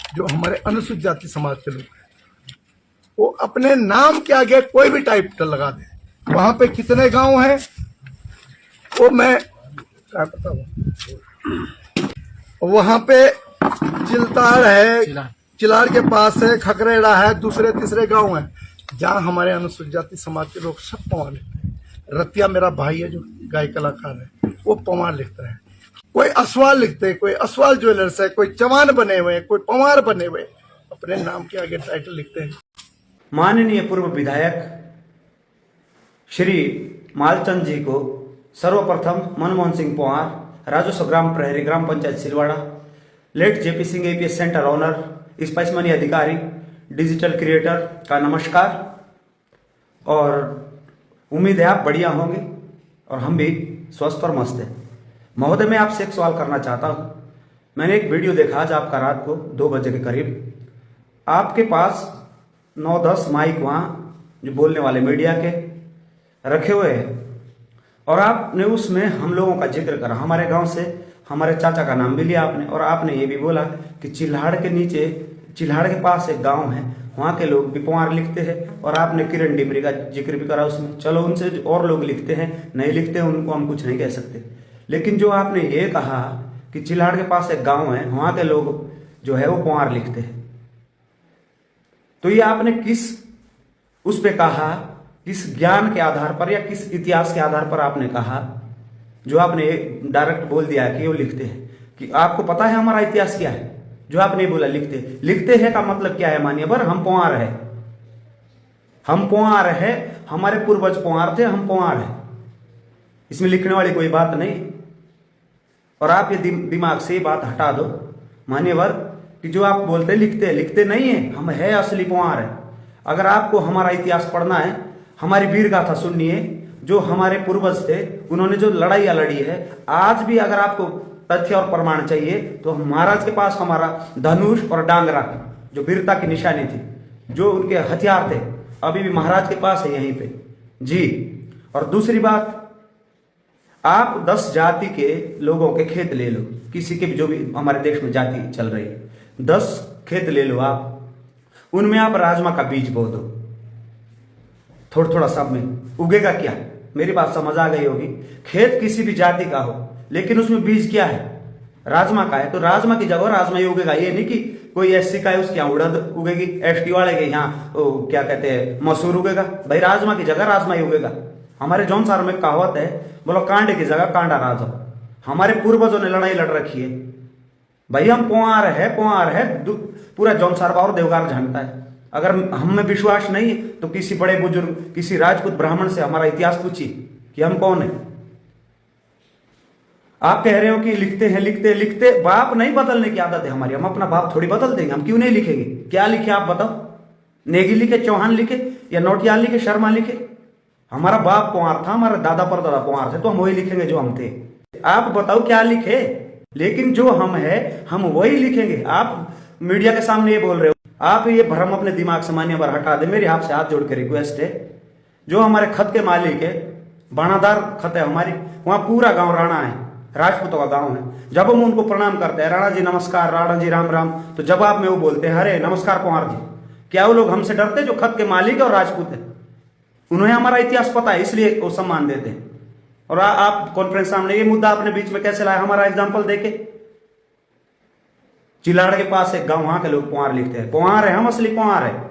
जो हमारे अनुसूचित जाति समाज के लोग हैं, वो अपने नाम के आगे कोई भी टाइटल लगा दे। वहां पे कितने गांव हैं वो मैं क्या बताऊं। वहां पे चिलताड़ है, चिलार के पास है, खकरेड़ा है, दूसरे तीसरे गांव है जहां हमारे अनुसूचित जाति समाज के लोग सब पवार लिखते हैं। रतिया मेरा भाई है जो गाय कलाकार है, वो पवार लिखता है। कोई असवाल लिखते हैं, कोई असवाल ज्वेलर्स है, कोई चवान बने हुए हैं, कोई पवार बने हुए, अपने नाम के आगे टाइटल लिखते हैं। माननीय पूर्व विधायक श्री मालचंद जी को सर्वप्रथम मनमोहन सिंह पवार, राजस्व ग्राम प्रहरी, ग्राम panchayat Silwara, late JP Singh APS center owner, spice money अधिकारी, डिजिटल क्रिएटर का नमस्कार। और उम्मीद है आप बढ़िया होंगे और हम भी स्वस्थ और मस्त हैं। महोदय, मैं आपसे एक सवाल करना चाहता हूँ। मैंने एक वीडियो देखा आज आपका रात को 2 बजे के करीब। आपके पास 9-10 माइक वहाँ जो बोलने वाले मीडिया के रखे हुए हैं और आपने उसमें हम लोगों का जिक्र करा। हमारे गांव से हमारे चाचा का नाम भी लिया आपने और आपने ये भी बोला कि चिल्हाड़ के नीचे, चिल्हाड़ के पास एक गांव है, वहाँ के लोग भी पवार लिखते हैं। और आपने किरण डिमरी का जिक्र भी करा उसमें। चलो, उनसे और लोग लिखते हैं, नहीं लिखते हैं, उनको हम कुछ नहीं कह सकते। लेकिन जो आपने ये कहा कि चिल्हाड़ के पास एक गाँव है, वहाँ के लोग जो है वो पवार लिखते हैं, तो ये आपने किस उस पे कहा, किस ज्ञान के आधार पर या किस इतिहास के आधार पर आपने कहा, जो आपने डायरेक्ट बोल दिया कि वो लिखते हैं? कि आपको पता है हमारा इतिहास क्या है? जो आपने बोला लिखते हैं का मतलब क्या है? मानिए पर हम पवार है, हम पवार है, हमारे पूर्वज पवार थे, हम पवार है, इसमें लिखने वाली कोई बात नहीं। और आप ये दिमाग से ये बात हटा दो मान्यवर कि जो आप बोलते हैं लिखते नहीं है, हम है असली पवार है। अगर आपको हमारा इतिहास पढ़ना है, हमारी वीर गाथा सुननी है, जो हमारे पूर्वज थे उन्होंने जो लड़ाइयाँ लड़ी है, आज भी अगर आपको तथ्य और प्रमाण चाहिए तो महाराज के पास हमारा धनुष और डांगरा जो वीरता की निशानी थी, जो उनके हथियार थे, अभी भी महाराज के पास है यहीं पे जी। और दूसरी बात, आप 10 जाति के लोगों के खेत ले लो, किसी के भी जो भी हमारे देश में जाति चल रही है, 10 खेत ले लो आप, उनमें आप राजमा का बीज बो दो, थोड़ा थोड़ा सब में उगेगा क्या? मेरी बात समझ आ गई होगी। खेत किसी भी जाति का हो, लेकिन उसमें बीज क्या है? राजमा का है, तो राजमा की जगह राजमा ही उगेगा। ये नहीं कि कोई एससी का है उसके यहाँ उड़द उगेगी, एसटी वाले के यहाँ क्या कहते हैं मसूर उगेगा। भाई राजमा की जगह राजमा ही उगेगा। हमारे जौनसार में कहावत है, बोलो कांडे की जगह कांडा राजो। हमारे पूर्वजों ने लड़ाई लड़ रखी है भाई, हम पवार है, पूरा जौनसार और देवगार जानता है। अगर हम में विश्वास नहीं तो किसी बड़े बुजुर्ग, किसी राजपूत ब्राह्मण से हमारा इतिहास पूछिए कि हम कौन है। आप कह रहे हो कि लिखते, बाप नहीं बदलने की आदत है हमारी, हम अपना बाप थोड़ी बदल देंगे, हम क्यों नहीं लिखेंगे? क्या लिखे आप बताओ? नेगी लिखे, चौहान लिखे या नोटियाल लिखे, शर्मा लिखे? हमारा बाप पवार था, हमारे दादा परदादा पवार थे, तो हम वही लिखेंगे जो हम थे। आप बताओ क्या लिखे? लेकिन जो हम है हम वही लिखेंगे। आप मीडिया के सामने ये बोल रहे हो, आप ये भ्रम अपने दिमाग से मान्य बार हटा दे। मेरे आपसे हाथ जोड़ के रिक्वेस्ट है, जो हमारे खत के मालिक है, बाणादार खत है हमारी, वहां पूरा गांव राणा है, राजपूतों का गांव है। जब हम उनको प्रणाम करते हैं, राणा जी नमस्कार, राणा जी राम राम, तो जवाब में वो बोलते हैं अरे नमस्कार पवार जी। क्या वो लोग हमसे डरते जो खत के मालिक और राजपूत है? उन्हें हमारा इतिहास पता है, इसलिए वो सम्मान देते हैं। और आप कॉन्फ्रेंस सामने ये मुद्दा अपने बीच में कैसे लाया? हमारा एग्जाम्पल देके, चिलाड़ के पास एक गांव, वहां के लोग पवार लिखते हैं, पवार है, हम असली पवार है।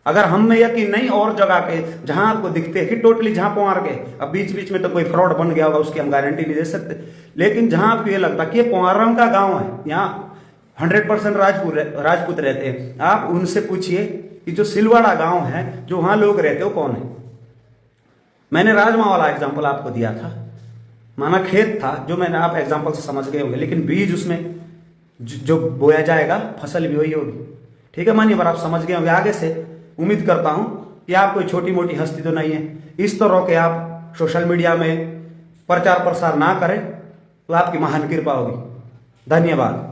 अगर हम में यकीन नहीं, और जगह के जहां आपको दिखते हैं कि टोटली जहां पवार के, अब बीच बीच में तो कोई फ्रॉड बन गया होगा, उसकी हम गारंटी नहीं दे सकते, लेकिन जहां आपको ये लगता कि ये पवारों का गांव है, यहाँ 100% राजपूत रहते हैं, आप उनसे पूछिए कि जो सिलवाड़ा गांव है, जो वहां लोग रहते हैं, वो कौन है? मैंने राजमा वाला एग्जाम्पल आपको दिया था, माना खेत था, जो मैंने आप एग्जाम्पल से समझ गए होंगे, लेकिन बीज उसमें जो बोया जाएगा फसल भी वही होगी। ठीक है, मानिए, पर आप समझ गए होंगे। आगे से उम्मीद करता हूं कि आप कोई छोटी मोटी हस्ती तो नहीं है, इस तरह के आप सोशल मीडिया में प्रचार प्रसार ना करें तो आपकी महान कृपा होगी। धन्यवाद।